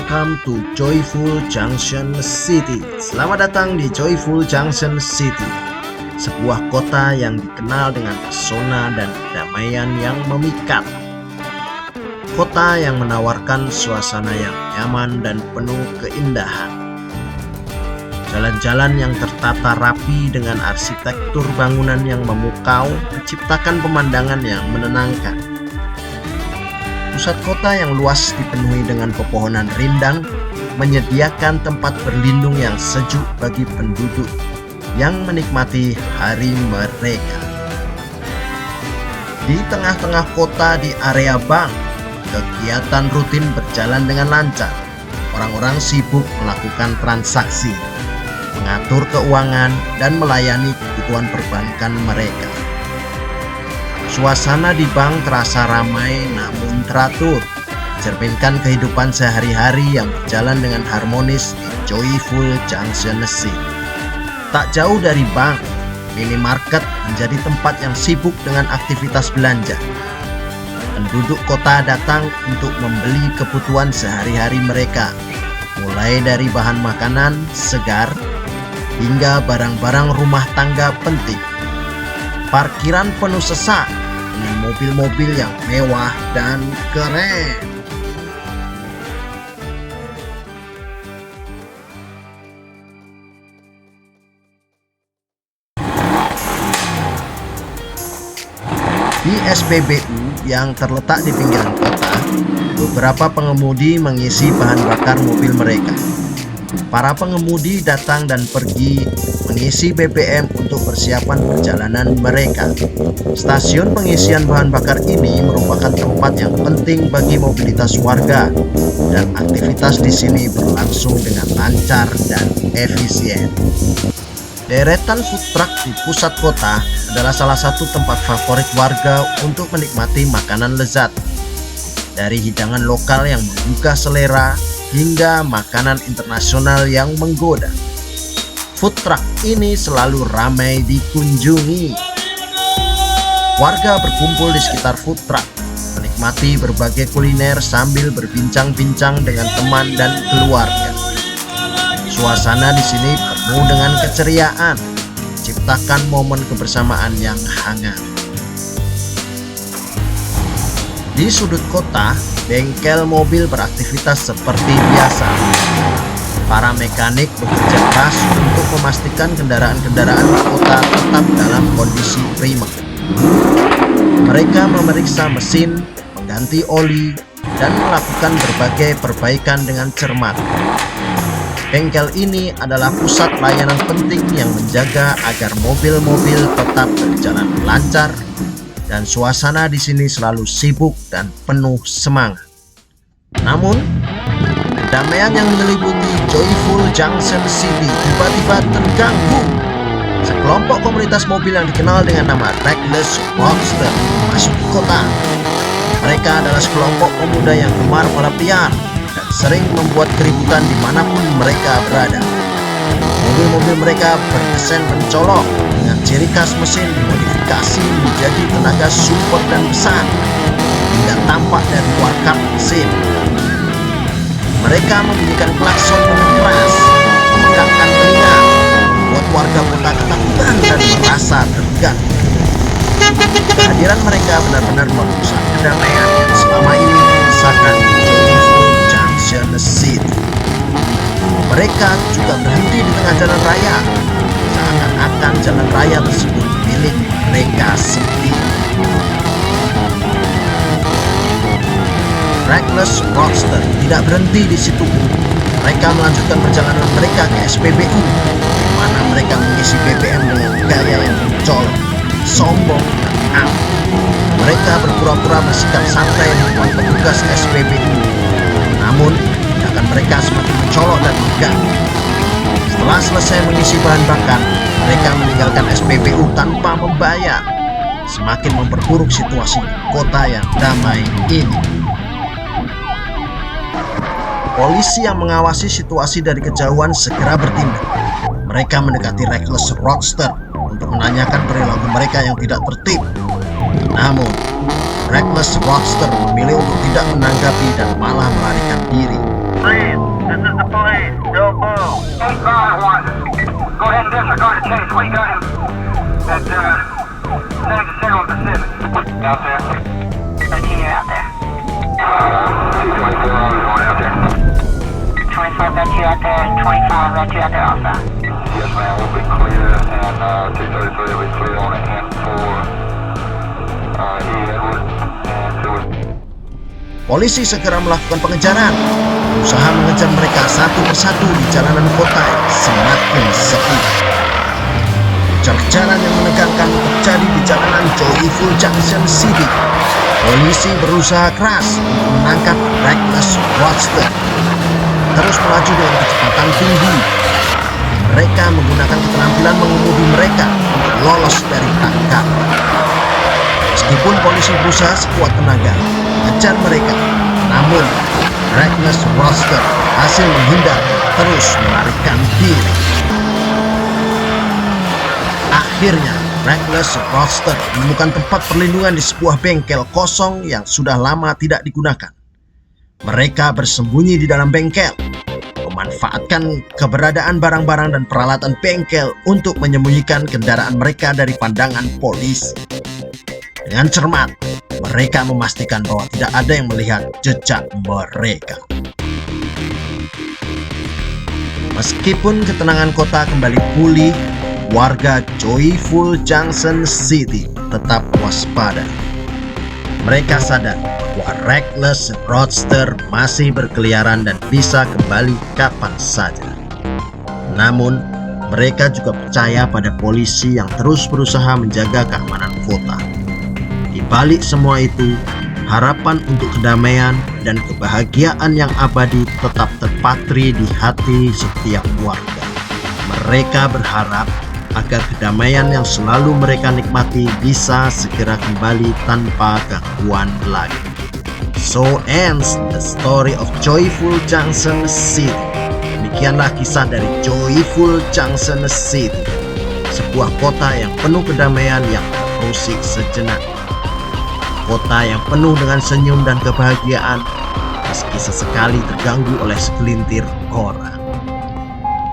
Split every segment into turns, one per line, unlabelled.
welcome to Joyful Junction City. Selamat datang di Joyful Junction City, sebuah kota yang dikenal dengan pesona dan kedamaian yang memikat. Kota yang menawarkan suasana yang nyaman dan penuh keindahan. Jalan-jalan yang tertata rapi dengan arsitektur bangunan yang memukau menciptakan pemandangan yang menenangkan. Pusat kota yang luas dipenuhi dengan pepohonan rindang menyediakan tempat berlindung yang sejuk bagi penduduk yang menikmati hari mereka. Di tengah-tengah kota di area bank, kegiatan rutin berjalan dengan lancar. Orang-orang sibuk melakukan transaksi, mengatur keuangan, dan melayani kebutuhan perbankan mereka. Suasana di bank terasa ramai namun teratur, mencerminkan kehidupan sehari-hari yang berjalan dengan harmonis di Joyful Junction City. Tak jauh dari bank, minimarket menjadi tempat yang sibuk dengan aktivitas belanja. Penduduk kota datang untuk membeli kebutuhan sehari-hari mereka, mulai dari bahan makanan segar hingga barang-barang rumah tangga penting. Parkiran penuh sesak dengan mobil-mobil yang mewah dan keren. Di SPBU yang terletak di pinggiran kota, beberapa pengemudi mengisi bahan bakar mobil mereka. Para pengemudi datang dan pergi mengisi BBM untuk persiapan perjalanan mereka. Stasiun pengisian bahan bakar ini merupakan tempat yang penting bagi mobilitas warga, dan aktivitas di sini berlangsung dengan lancar dan efisien. Deretan food truck di pusat kota adalah salah satu tempat favorit warga untuk menikmati makanan lezat. Dari hidangan lokal yang menggugah selera hingga makanan internasional yang menggoda. Food truck ini selalu ramai dikunjungi. Warga berkumpul di sekitar food truck, menikmati berbagai kuliner sambil berbincang-bincang dengan teman dan keluarga. Suasana di sini penuh dengan keceriaan, menciptakan momen kebersamaan yang hangat. Di sudut kota, bengkel mobil beraktivitas seperti biasa. Para mekanik bekerja keras untuk memastikan kendaraan-kendaraan di kota tetap dalam kondisi prima. Mereka memeriksa mesin, mengganti oli, dan melakukan berbagai perbaikan dengan cermat. Bengkel ini adalah pusat layanan penting yang menjaga agar mobil-mobil tetap berjalan lancar, dan suasana di sini selalu sibuk dan penuh semangat. Namun, kedamaian yang menyelimuti Joyful Junction City tiba-tiba terganggu. Sekelompok komunitas mobil yang dikenal dengan nama Reckless Roadster masuk ke kota. Mereka adalah sekelompok pemuda yang gemar balap liar dan sering membuat keributan dimanapun mereka berada. Mobil-mobil mereka berdesain mencolok dengan ciri khas mesin dimodifikasi menjadi tenaga super dan besar hingga tampak dari luar kap mesin. Mereka membunyikan klakson dengan keras, memegangkan telinga, membuat warga kota ketakutan dan merasa tegang. Kehadiran mereka benar-benar merusak kedamaian yang selama ini menyisakan Joyful Junction City. Mereka juga berhenti di tengah jalan raya, seakan-akan jalan raya tersebut milik mereka sendiri. Reckless Roadster tidak berhenti di situ. Mereka melanjutkan perjalanan mereka ke SPBU, di mana mereka mengisi BBM dengan gaya yang mencolok, sombong, dan angkuh. Mereka berpura-pura bersikap santai di depan petugas SPBU. Namun, tindakan mereka semakin mencolok dan megah. Setelah selesai mengisi bahan bakar, mereka meninggalkan SPBU tanpa membayar, semakin memperburuk situasi kota yang damai ini. Polisi yang mengawasi situasi dari kejauhan segera bertindak. Mereka mendekati Reckless Roadster untuk menanyakan perilaku mereka yang tidak tertib. Namun, Reckless Roadster memilih untuk tidak menanggapi dan malah melarikan diri.
out there? 13, you're out there. 24, I was going out there. 24, got you out there, and 25, got you out there also. Yes, ma'am, we'll be clear, and 233 will be clear on the end for E. Edward, and to
Polisi segera melakukan pengejaran, berusaha mengejar mereka satu persatu di jalanan kota yang semakin sepi. Kejar-kejaran yang menegangkan terjadi di jalanan Joyful Junction City. Polisi berusaha keras untuk menangkap Reckless Roadster, terus melaju dengan kecepatan tinggi. Mereka menggunakan keterampilan mengemudi mereka untuk lolos dari tangkapan. Meskipun polisi berusaha sekuat tenaga mengejar mereka, namun Reckless Roadster hasil menghindar dan terus melarikan diri. Akhirnya, Reckless Roadster menemukan tempat perlindungan di sebuah bengkel kosong yang sudah lama tidak digunakan. Mereka bersembunyi di dalam bengkel, memanfaatkan keberadaan barang-barang dan peralatan bengkel untuk menyembunyikan kendaraan mereka dari pandangan polisi. Dengan cermat, mereka memastikan bahwa tidak ada yang melihat jejak mereka. Meskipun ketenangan kota kembali pulih, warga Joyful Junction City tetap waspada. Mereka sadar bahwa Reckless Roadster masih berkeliaran dan bisa kembali kapan saja. Namun, mereka juga percaya pada polisi yang terus berusaha menjaga keamanan kota. Di balik semua itu, harapan untuk kedamaian dan kebahagiaan yang abadi tetap terpatri di hati setiap warga. Mereka berharap agar kedamaian yang selalu mereka nikmati bisa segera kembali tanpa gangguan lagi. So ends the story of Joyful Junction City. Demikianlah kisah dari Joyful Junction City, sebuah kota yang penuh kedamaian yang terusik sejenak. Kota yang penuh dengan senyum dan kebahagiaan, meski sesekali terganggu oleh segelintir orang.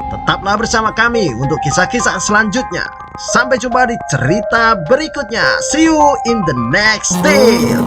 Tetaplah bersama kami untuk kisah-kisah selanjutnya. Sampai jumpa di cerita berikutnya. See you in the next tale.